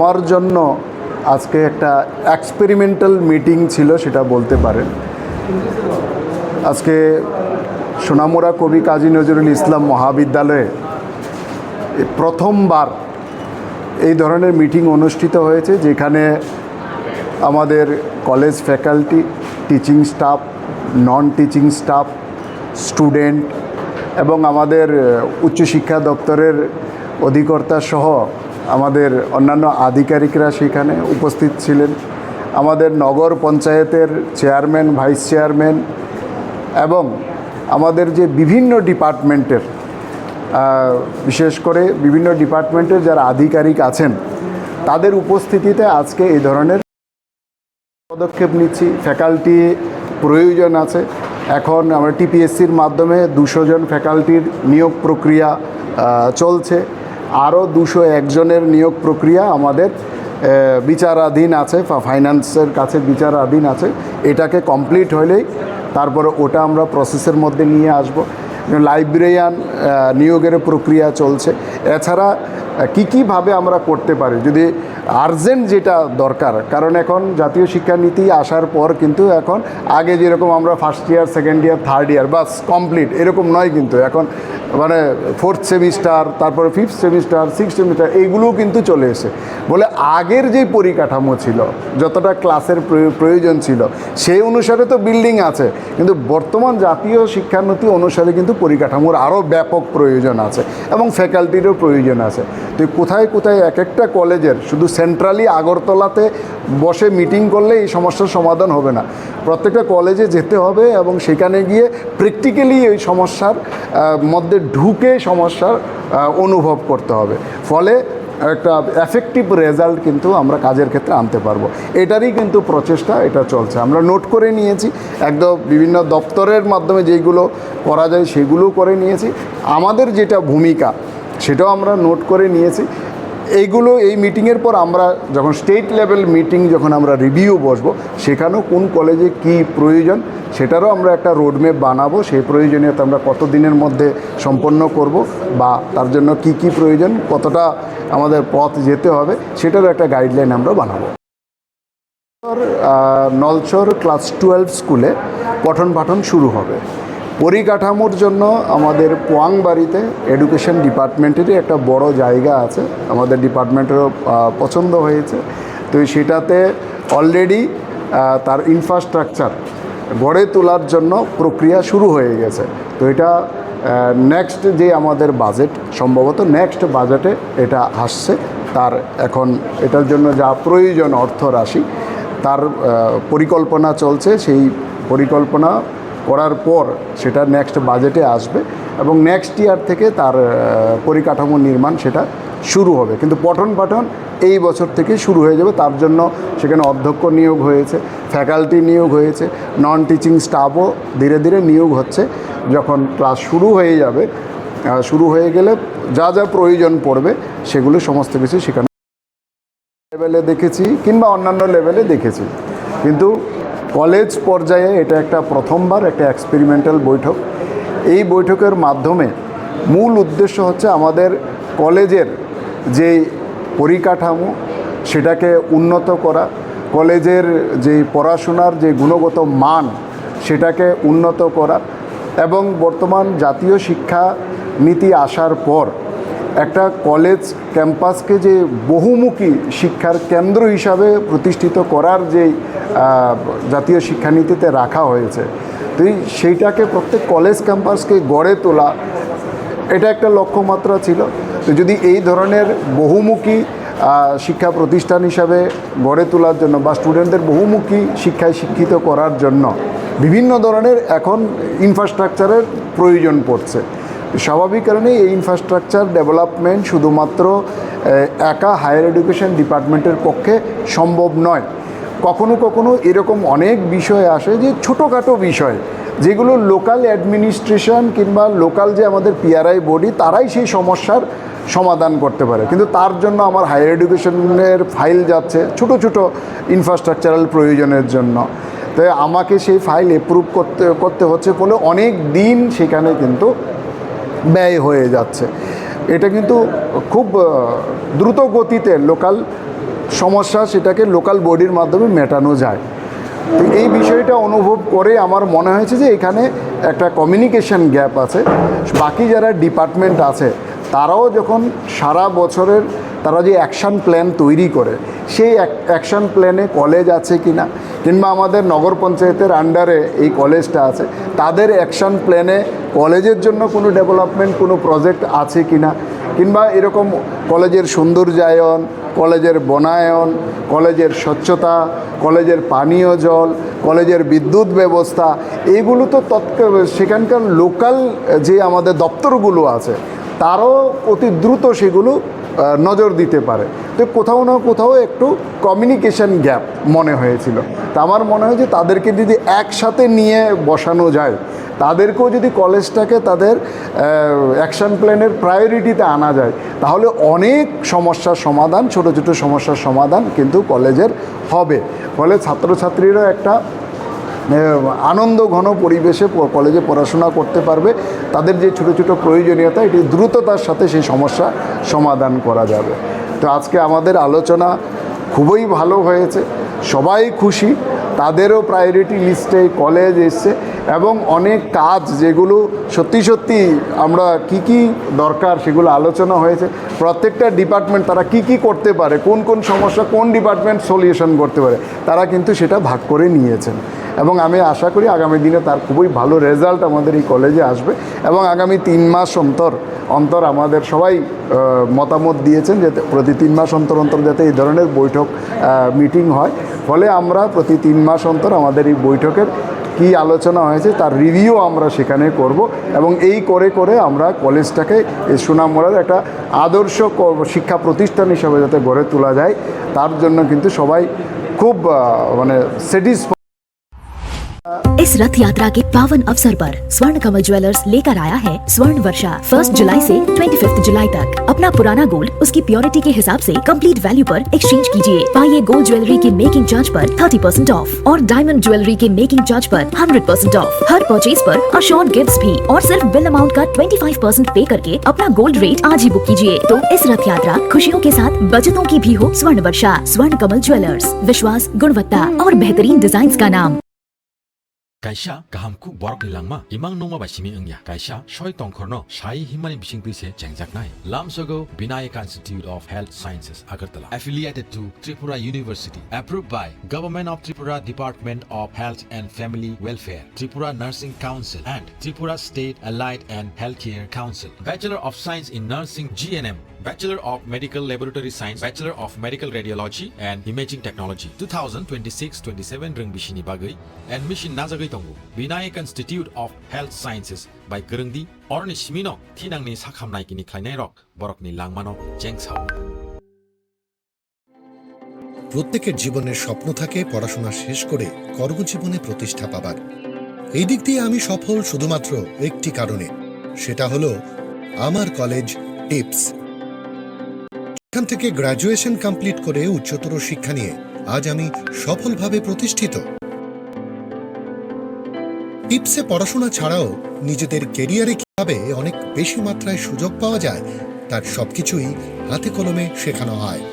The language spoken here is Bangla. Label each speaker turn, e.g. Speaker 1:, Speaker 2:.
Speaker 1: আমার জন্য আজকে একটা এক্সপেরিমেন্টাল মিটিং ছিল, সেটা বলতে পারেন। আজকে সোনামুড়া কবি কাজী নজরুল ইসলাম মহাবিদ্যালয়ে প্রথমবার এই ধরনের মিটিং অনুষ্ঠিত হয়েছে, যেখানে আমাদের college faculty, teaching staff, non teaching staff, student এবং আমাদের উচ্চশিক্ষা দপ্তরের অধিকর্তা সহ আমাদের অন্যান্য আধিকারিকরা সেখানে উপস্থিত ছিলেন। আমাদের নগর পঞ্চায়েতের চেয়ারম্যান, ভাইস চেয়ারম্যান এবং আমাদের যে বিভিন্ন ডিপার্টমেন্টের, বিশেষ করে বিভিন্ন ডিপার্টমেন্টের যারা আধিকারিক আছেন, তাদের উপস্থিতিতে আজকে এই ধরনের পদক্ষেপ নিচ্ছি। ফ্যাকাল্টি প্রয়োজন আছে। এখন আমরা টিপিএসসির মাধ্যমে 200 জন ফ্যাকাল্টির নিয়োগ প্রক্রিয়া চলছে। আরও 201 জনের নিয়োগ প্রক্রিয়া আমাদের বিচারাধীন আছে, ফাইন্যান্সের কাছে বিচারাধীন আছে। এটাকে কমপ্লিট হলেই তারপরে ওটা আমরা প্রসেসের মধ্যে নিয়ে আসব। লাইব্রেরিয়ান নিয়োগের প্রক্রিয়া চলছে। এছাড়া কীভাবে আমরা করতে পারি, যদি আর্জেন্ট যেটা দরকার, কারণ এখন জাতীয় শিক্ষানীতি আসার পর কিন্তু এখন আগে যেরকম আমরা first year, second year, third year বাস কমপ্লিট এরকম নয়, কিন্তু এখন মানে 4th সেমিস্টার, তারপরে 5th সেমিস্টার, 6th সেমিস্টার এইগুলোও কিন্তু চলে এসে বলে আগের যে পরিকাঠামো ছিল, যতটা ক্লাসের প্রয়োজন ছিল সেই অনুসারে তো বিল্ডিং আছে, কিন্তু বর্তমান জাতীয় শিক্ষানীতি অনুসারে কিন্তু পরিকাঠামোর আরও ব্যাপক প্রয়োজন আছে এবং ফ্যাকাল্টিরও প্রয়োজন আছে। তো কোথায় কোথায় এক একটা কলেজের শুধু সেন্ট্রালি আগরতলাতে বসে মিটিং করলে এই সমস্যার সমাধান হবে না। প্রত্যেকটা কলেজে যেতে হবে এবং সেখানে গিয়ে প্র্যাকটিক্যালি এই সমস্যার মধ্যে ঢুকে সমস্যার অনুভব করতে হবে। ফলে একটা এফেক্টিভ রেজাল্ট কিন্তু আমরা কাজের ক্ষেত্রে আনতে পারবো। এটারই কিন্তু প্রচেষ্টা, এটা চলছে। আমরা নোট করে নিয়েছি, একদম বিভিন্ন দপ্তরের মাধ্যমে যেগুলো করা যায় সেগুলোও করে নিয়েছি। আমাদের যেটা ভূমিকা সেটাও আমরা নোট করে নিয়েছি। এইগুলো এই মিটিংয়ের পর আমরা যখন স্টেট লেভেল মিটিং, যখন আমরা রিভিউ বসবো, সেখানেও কোন কলেজে কি প্রয়োজন সেটারও আমরা একটা রোডম্যাপ বানাবো। সেই প্রয়োজনীয়তা আমরা কত দিনের মধ্যে সম্পন্ন করব বা তার জন্য কি কি প্রয়োজন, কতটা আমাদের পথ যেতে হবে, সেটারও একটা গাইডলাইন আমরা বানাবো। নলছর ক্লাস 12 স্কুলে পঠন পাঠন শুরু হবে। পরিকাঠামোর জন্য আমাদের পোয়াংবাড়িতে এডুকেশন ডিপার্টমেন্টেরই একটা বড় জায়গা আছে, আমাদের ডিপার্টমেন্টেরও পছন্দ হয়েছে। তো সেটাতে অলরেডি তার ইনফ্রাস্ট্রাকচার গড়ে তোলার জন্য প্রক্রিয়া শুরু হয়ে গেছে। তো এটা নেক্সট যে আমাদের বাজেট, সম্ভবত নেক্সট বাজেটে এটা আসছে। তার এখন এটার জন্য যা প্রয়োজন অর্থ রাশি, তার পরিকল্পনা চলছে। সেই পরিকল্পনা করার পর সেটা নেক্সট বাজেটে আসবে এবং নেক্সট ইয়ার থেকে তার পরিকাঠামো নির্মাণ সেটা শুরু হবে। কিন্তু পঠন পাঠন এই বছর থেকে শুরু হয়ে যাবে। তার জন্য সেখানে অধ্যক্ষ নিয়োগ হয়েছে, ফ্যাকাল্টি নিয়োগ হয়েছে, নন টিচিং স্টাফও ধীরে ধীরে নিয়োগ হচ্ছে। যখন ক্লাস শুরু হয়ে যাবে, শুরু হয়ে গেলে যা যা প্রয়োজন পড়বে সেগুলো সমস্ত কিছু সেখানে লেভেলে দেখেছি কিংবা অন্যান্য লেভেলে দেখেছি। কিন্তু কলেজ পর্যায়ে এটা একটা প্রথমবার একটা এক্সপেরিমেন্টাল বৈঠক। এই বৈঠকের মাধ্যমে মূল উদ্দেশ্য হচ্ছে আমাদের কলেজের যে পরিকাঠামো সেটাকে উন্নত করা, কলেজের যে পড়াশোনার যে গুণগত মান সেটাকে উন্নত করা এবং বর্তমান জাতীয় শিক্ষা নীতি আসার পর একটা কলেজ ক্যাম্পাসকে যে বহুমুখী শিক্ষার কেন্দ্র হিসাবে প্রতিষ্ঠিত করার যে জাতীয় শিক্ষানীতিতে রাখা হয়েছে, তো সেইটাকে প্রত্যেক কলেজ ক্যাম্পাসকে গড়ে তোলা, এটা একটা লক্ষ্যমাত্রা ছিল। তো যদি এই ধরনের বহুমুখী শিক্ষা প্রতিষ্ঠান হিসাবে গড়ে তোলার জন্য বা স্টুডেন্টদের বহুমুখী শিক্ষায় শিক্ষিত করার জন্য বিভিন্ন ধরনের এখন ইনফ্রাস্ট্রাকচারের প্রয়োজন পড়ছে। স্বাভাবিক কারণে এই ইনফ্রাস্ট্রাকচার ডেভেলপমেন্ট শুধুমাত্র একা হায়ার এডুকেশন ডিপার্টমেন্টের পক্ষে সম্ভব নয়। কখনো কখনো এরকম অনেক বিষয় আসে যে ছোটোখাটো বিষয়, যেগুলো লোকাল অ্যাডমিনিস্ট্রেশন কিংবা লোকাল যে আমাদের পিআরআই বডি তারাই সেই সমস্যার সমাধান করতে পারে। কিন্তু তার জন্য আমার হায়ার এডুকেশনের ফাইল যাচ্ছে ছোট ছোট ইনফ্রাস্ট্রাকচারাল প্রয়োজনের জন্য। তাই আমাকে সেই ফাইল অ্যাপ্রুভ করতে হচ্ছে বলে অনেক দিন সেখানে কিন্তু ব্যয় হয়ে যাচ্ছে। এটা কিন্তু খুব দ্রুত গতিতে লোকাল সমস্যা সেটাকে লোকাল বডির মাধ্যমে মেটানো যায়। তো এই বিষয়টা অনুভব করে আমার মনে হয়েছে যে এখানে একটা কমিউনিকেশন গ্যাপ আছে। বাকি যারা ডিপার্টমেন্ট আছে তারাও যখন সারা বছরের তারা যে অ্যাকশান প্ল্যান তৈরি করে, সেই অ্যাকশান প্ল্যানে কলেজ আছে কি না, কিংবা আমাদের নগর পঞ্চায়েতের আন্ডারে এই কলেজটা আছে, তাদের অ্যাকশান প্ল্যানে কলেজের জন্য কোনো ডেভেলপমেন্ট কোনো প্রজেক্ট আছে কি না, কিংবা এরকম কলেজের সৌন্দর্যায়ন, কলেজের বনায়ন, কলেজের স্বচ্ছতা, কলেজের পানীয় জল, কলেজের বিদ্যুৎ ব্যবস্থা, এইগুলো তো সেখানকার লোকাল যে আমাদের দপ্তরগুলো আছে তারও অতি দ্রুত সেগুলো নজর দিতে পারে। তো কোথাও না কোথাও একটু কমিউনিকেশন গ্যাপ মনে হয়েছিল। তা আমার মনে হয় যে তাদেরকে যদি একসাথে নিয়ে বসানো যায়, তাদেরকেও যদি কলেজটাকে তাদের অ্যাকশন প্ল্যানের প্রায়োরিটিতে আনা যায়, তাহলে অনেক সমস্যার সমাধান, ছোট ছোট সমস্যার সমাধান কিন্তু কলেজের হবে। ফলে ছাত্রছাত্রীরা একটা আনন্দ ঘন পরিবেশে কলেজে পড়াশোনা করতে পারবে। তাদের যে ছোট ছোট প্রয়োজনীয়তা, এটি দ্রুততার সাথে সেই সমস্যা সমাধান করা যাবে। তো আজকে আমাদের আলোচনা খুবই ভালো হয়েছে, সবাই খুশি, তাদেরও প্রায়োরিটি লিস্টে কলেজ এসছে এবং অনেক কাজ যেগুলো সত্যি সত্যি আমরা কি দরকার সেগুলো আলোচনা হয়েছে। প্রত্যেকটা ডিপার্টমেন্ট তারা কি করতে পারে, কোন কোন সমস্যা কোন ডিপার্টমেন্ট সলিউশন করতে পারে, তারা কিন্তু সেটা ভাগ করে নিয়েছেন এবং আমি আশা করি আগামী দিনে তার খুবই ভালো রেজাল্ট আমাদের এই কলেজে আসবে। এবং আগামী 3 মাস অন্তর আমাদের সবাই মতামত দিয়েছেন যে প্রতি 3 মাস অন্তর যাতে এই ধরনের বৈঠক মিটিং হয়। ফলে আমরা প্রতি 3 মাস অন্তর আমাদের এই বৈঠকের কি আলোচনা হয়েছে তার রিভিউ আমরা সেখানে করব এবং এই করে আমরা কলেজটাকে এই সুনামগড়ের একটা আদর্শ শিক্ষা প্রতিষ্ঠান হিসেবে যাতে গড়ে তোলা যায়, তার জন্য কিন্তু সবাই খুব স্যাটিসফাইড।
Speaker 2: इस रथ यात्रा के पावन अवसर पर स्वर्ण कमल ज्वेलर्स लेकर आया है स्वर्ण वर्षा। 1 जुलाई से 25 जुलाई तक अपना पुराना गोल्ड उसकी प्योरिटी के हिसाब से कंप्लीट वैल्यू पर एक्सचेंज कीजिए। पाइए गोल्ड ज्वेलरी के मेकिंग चार्ज पर 30% ऑफ और डायमंड ज्वेलरी के मेकिंग चार्ज पर 100% ऑफ। हर परचेज पर अशोर्ड गिफ्ट्स भी और सिर्फ बिल अमाउंट का 25% पे करके अपना गोल्ड रेट आज ही बुक कीजिए। तो इस रथ यात्रा खुशियों के साथ बचतों की भी हो स्वर्ण वर्षा। स्वर्ण कमल ज्वेलर्स, विश्वास, गुणवत्ता और बेहतरीन डिजाइन का नाम।
Speaker 3: Kaisa gahamku borok ni langma imang nongma bai simi angya kaisa soi tongkhorno sai himani bising tuise chengjaknai lamsogo Vinayaka Institute of Health Sciences Agartala affiliated to Tripura University, approved by Government of Tripura Department of Health and Family Welfare, Tripura Nursing Council and Tripura State Allied and Healthcare Council. Bachelor of Science in Nursing GNM, Bachelor of Medical Laboratory Science, Bachelor of Medical Radiology and Imaging Technology 2026-27 reng bishini bagai admission najagai tongo Vinayaka Institute of Health Sciences by Gerungdi orni simino thinangni sakhamnai kini khlainai rok borokni langmano jengsao।
Speaker 4: প্রত্যেকের জীবনের স্বপ্ন থাকে পড়াশোনা শেষ করে কর্মজীবনে প্রতিষ্ঠা পাবার। এই দিক দিয়ে আমি সফল শুধুমাত্র একটি কারণে, সেটা হলো আমার কলেজ টিপস। এখান থেকে গ্র্যাজুয়েশন কমপ্লিট করে উচ্চতর শিক্ষা নিয়ে আজ আমি সফলভাবে প্রতিষ্ঠিত। টিপসে পড়াশোনা ছাড়াও নিজেদের কেরিয়ারে কিভাবে অনেক বেশি মাত্রায় সুযোগ পাওয়া যায় তার সবকিছুই হাতে কলমে শেখানো হয়।